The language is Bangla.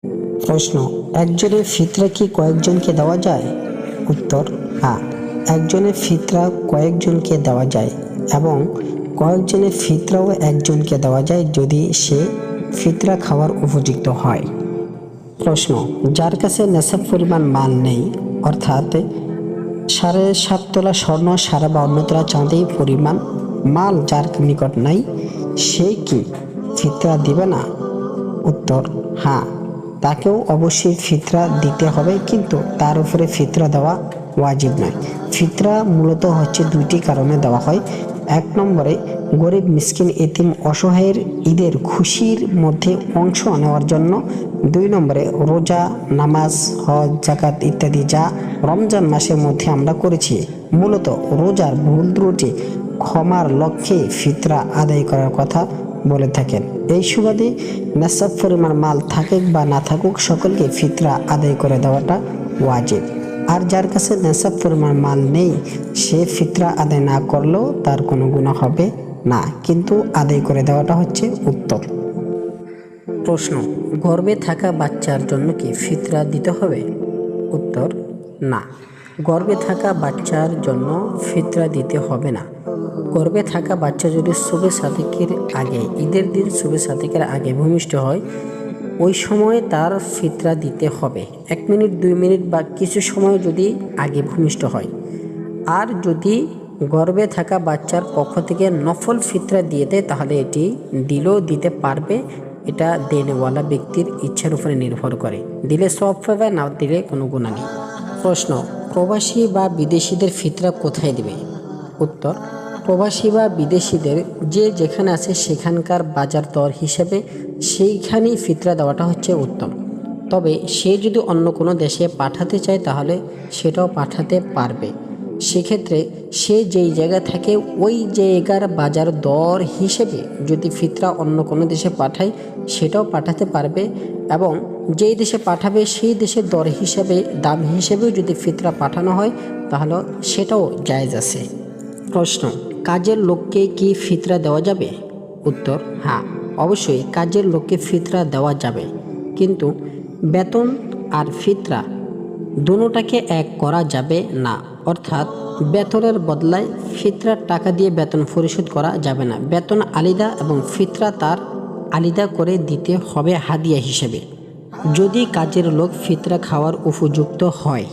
প্রশ্ন, একজনের ফিতরা কি কয়েকজনকে দেওয়া যায়? উত্তর, হ্যাঁ, একজনের ফিতরা কয়েকজনকে দেওয়া যায় এবং কয়েকজনের ফিতরাও একজনকে দেওয়া যায় যদি সে ফিতরা খাওয়ার উপযুক্ত হয়। প্রশ্ন, যার কাছে নেশাব পরিমাণ মাল নেই, অর্থাৎ 7.5 তোলা স্বর্ণ, 52 তোলা চাঁদি পরিমাণ মাল যার নিকট নাই, সে কি ফিতরা দিবে না? উত্তর, হ্যাঁ, তাকেও অবশ্যই ফিতরা দিতে হবে, কিন্তু তার উপরে ফিতরা দেওয়া ওয়াজিব নয়। ফিতরা মূলত হচ্ছে দুইটি কারণে দেওয়া হয়। 1 নম্বরে গরিব মিসকিন এতিম অসহায়ের ঈদের খুশির মধ্যে অংশ নেওয়ার জন্য। 2 নম্বরে রোজা, নামাজ, হজ, জাকাত ইত্যাদি যা রমজান মাসের মধ্যে আমরা করেছি, মূলত রোজার ভুল ত্রুটি ক্ষমার লক্ষ্যে ফিতরা আদায় করার কথা বলে থাকেন। এই সুবাদে নেশাব পরিমাণ মাল থাকুক বা না থাকুক, সকলকে ফিতরা আদায় করে দেওয়াটা ওয়াজিব। আর যার কাছে নেশাব পরিমাণ মাল নেই, সে ফিতরা আদায় না করলেও তার কোনো গুনাহ হবে না, কিন্তু আদায় করে দেওয়াটা হচ্ছে উত্তম। প্রশ্ন, গর্ভে থাকা বাচ্চার জন্য কি ফিতরা দিতে হবে? উত্তর, না, গর্ভে থাকা বাচ্চার জন্য ফিতরা দিতে হবে না। গর্ভে থাকা বাচ্চা যদি শুবে সাদিকের আগে, ঈদের দিন শুবে সাদিকের আগে ভূমিষ্ঠ হয়, ওই সময় তার ফিতরা দিতে হবে। 1 মিনিট, 2 মিনিট বা কিছু সময় যদি আগে ভূমিষ্ঠ হয়। আর যদি গর্ভে থাকা বাচ্চার পক্ষ থেকে নফল ফিতরা দিয়ে দেয়, তাহলে এটি দিলেও দিতে পারবে। এটা দেনেওয়ালা ব্যক্তির ইচ্ছার উপরে নির্ভর করে, দিলে সওয়াব পাবে, না দিলে কোনো গুনাহ নেই। প্রশ্ন, প্রবাসী বা বিদেশিদের ফিতরা কোথায় দিবে? উত্তর, প্রবাসী বা বিদেশিদের যে যেখানে আছে সেখানকার বাজার দর হিসেবে সেইখানেই ফিতরা দেওয়াটা হচ্ছে উত্তম। তবে সে যদি অন্য কোনো দেশে পাঠাতে চায় তাহলে সেটাও পাঠাতে পারবে। সেক্ষেত্রে সে যেই জায়গা থাকে ওই জায়গার বাজার দর হিসেবে যদি ফিতরা অন্য কোনো দেশে পাঠায়, সেটাও পাঠাতে পারবে, এবং যেই দেশে পাঠাবে সেই দেশের দর হিসেবে, দাম হিসেবেও যদি ফিতরা পাঠানো হয় তাহলে সেটাও জায়েজ আছে। প্রশ্ন, কাজের লোককে কি ফিতরা দেওয়া যাবে? উত্তর, হ্যাঁ, অবশ্যই কাজের লোককে ফিতরা দেওয়া যাবে, কিন্তু বেতন আর ফিতরা দুটোটাকে এক করা যাবে না। অর্থাৎ বেতনের বদলায় ফিতরার টাকা দিয়ে বেতন পরিশোধ করা যাবে না। বেতন আলাদা এবং ফিতরা তার আলাদা করে দিতে হবে হাদিয়া হিসেবে, যদি কাজের লোক ফিতরা খাওয়ার উপযুক্ত হয়।